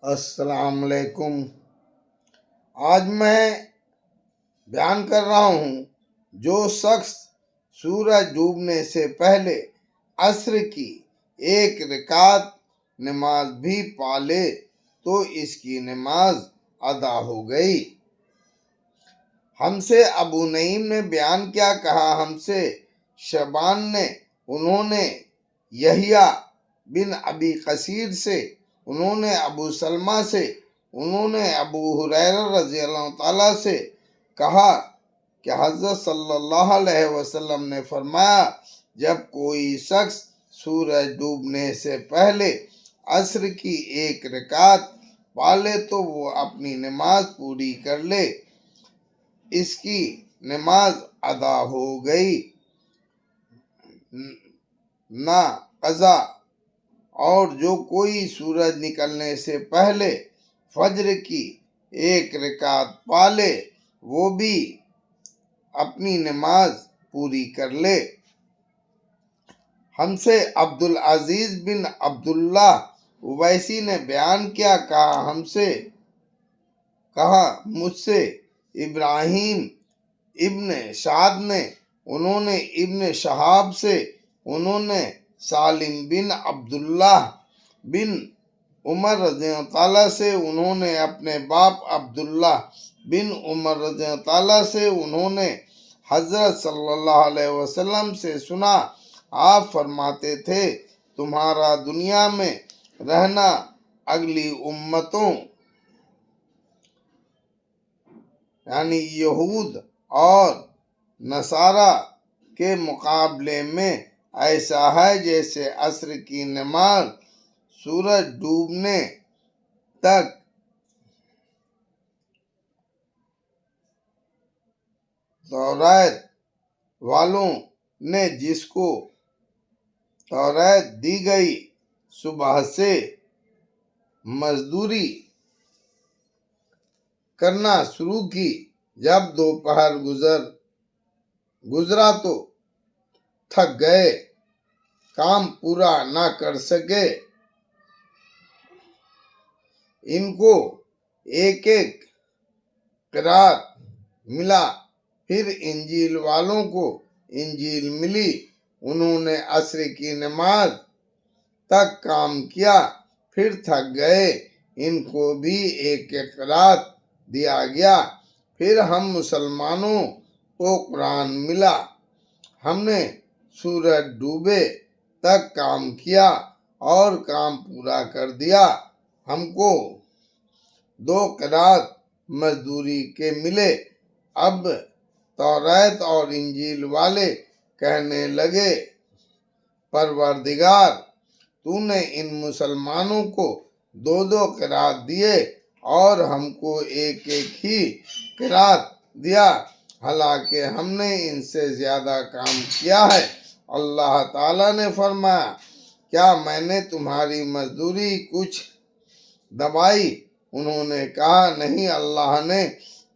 السلام علیکم۔ آج میں بیان کر رہا ہوں، جو شخص سورج ڈوبنے سے پہلے عصر کی ایک رکعت نماز بھی پا لے تو اس کی نماز ادا ہو گئی۔ ہم سے ابو نعیم نے بیان کیا کہا، ہم سے شبان نے، انہوں نے یحییٰ بن ابی کثیر سے، انہوں نے ابو سلمہ سے، انہوں نے ابو ہریرہ رضی اللہ تعالیٰ سے کہا کہ حضرت صلی اللہ علیہ وسلم نے فرمایا، جب کوئی شخص سورج ڈوبنے سے پہلے عصر کی ایک رکعت پا لے تو وہ اپنی نماز پوری کر لے، اس کی نماز ادا ہو گئی، نہ قضا۔ اور جو کوئی سورج نکلنے سے پہلے فجر کی ایک رکعت پا لے وہ بھی اپنی نماز پوری کر لے۔ ہم سے عبدالعزیز بن عبداللہ اویسی نے بیان کیا کہا مجھ سے ابراہیم ابن سعد نے، انہوں نے ابن شہاب سے، انہوں نے سالم بن عبداللہ بن عمر رضی اللہ تعالیٰ سے، انہوں نے اپنے باپ عبداللہ بن عمر رضی اللہ تعالیٰ سے، انہوں نے حضرت صلی اللہ علیہ وسلم سے سنا، آپ فرماتے تھے، تمہارا دنیا میں رہنا اگلی امتوں یعنی یہود اور نصارہ کے مقابلے میں ایسا ہے جیسے عصر کی نماز سورج ڈوبنے تک توریت والوں نے جس کو توریت دی گئی صبح سے مزدوری کرنا شروع کی، جب دوپہر گزرا تو تھک گئے، کام پورا نہ کر سکے، ان کو ایک ایک قرات ملا، پھر انجیل والوں کو انجیل ملی، انہوں نے عصر کی نماز تک کام کیا، پھر تھک گئے، ان کو بھی ایک ایک قرات دیا گیا، پھر ہم مسلمانوں کو قرآن ملا، ہم نے سورج ڈوبے تک کام کیا اور کام پورا کر دیا، ہم کو 2 قرات مزدوری کے ملے۔ اب توریت اور انجیل والے کہنے لگے، پروردگار، تو نے ان مسلمانوں کو 2 قرات دیے اور ہم کو ایک ایک ہی قرات دیا، حالانکہ ہم نے ان سے زیادہ کام کیا ہے۔ اللہ تعالیٰ نے فرمایا، کیا میں نے تمہاری مزدوری کچھ دبائی؟ انہوں نے کہا، نہیں۔ اللہ نے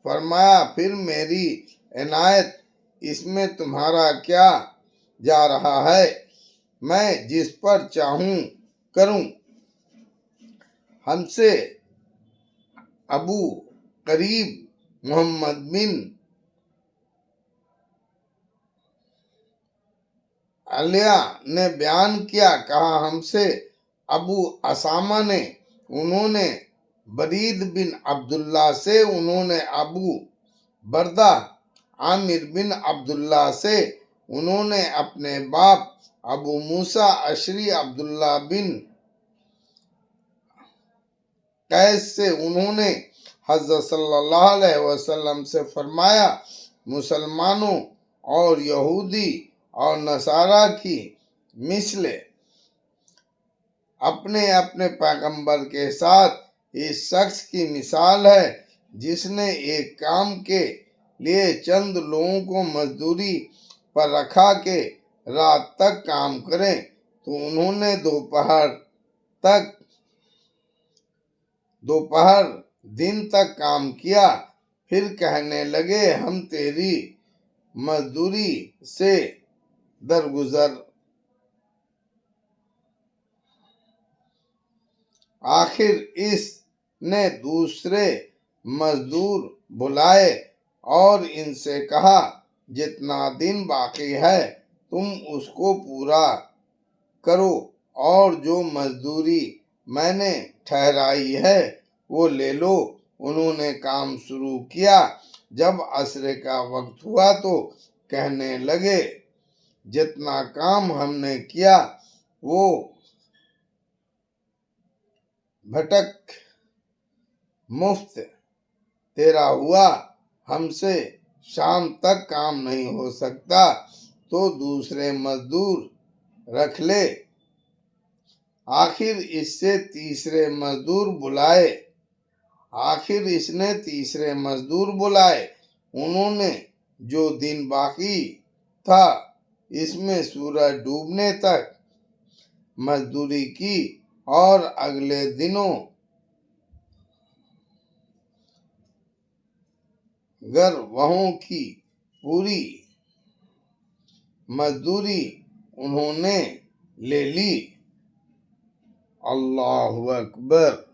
فرمایا، پھر میری عنایت اس میں تمہارا کیا جا رہا ہے، میں جس پر چاہوں کروں۔ ہم سے ابو قریب محمد بن علیہ نے بیان کیا کہا، ہم سے ابو اسامہ نے، انہوں نے برید بن عبداللہ سے، انہوں نے ابو بردہ عامر بن عبداللہ سے، انہوں نے اپنے باپ ابو موسیٰ اشعری عبداللہ بن قیس سے، انہوں نے حضرت صلی اللہ علیہ وسلم سے فرمایا، مسلمانوں اور یہودی اور نصارہ کی مثل اپنے اپنے پیغمبر کے ساتھ اس شخص کی مثال ہے جس نے ایک کام کے لیے چند لوگوں کو مزدوری پر رکھا کہ رات تک کام کریں، تو انہوں نے دوپہر دن تک کام کیا، پھر کہنے لگے، ہم تیری مزدوری سے درگزر۔ آخر اس نے دوسرے مزدور بلائے اور ان سے کہا جتنا دن باقی ہے تم اس کو پورا کرو اور جو مزدوری میں نے ٹھہرائی ہے وہ لے لو۔ انہوں نے کام شروع کیا۔ جب عصر کا وقت ہوا تو کہنے لگے جتنا کام ہم نے کیا وہ بھٹک مفت تیرا ہوا، ہم سے شام تک کام نہیں ہو سکتا تو دوسرے مزدور رکھ لے۔ آخر اس نے تیسرے مزدور بلائے۔ انہوں نے جو دن باقی تھا اس میں سورج ڈوبنے تک مزدوری کی اور اگلے دنوں گروہوں کی پوری مزدوری انہوں نے لے لی۔ اللہ اکبر۔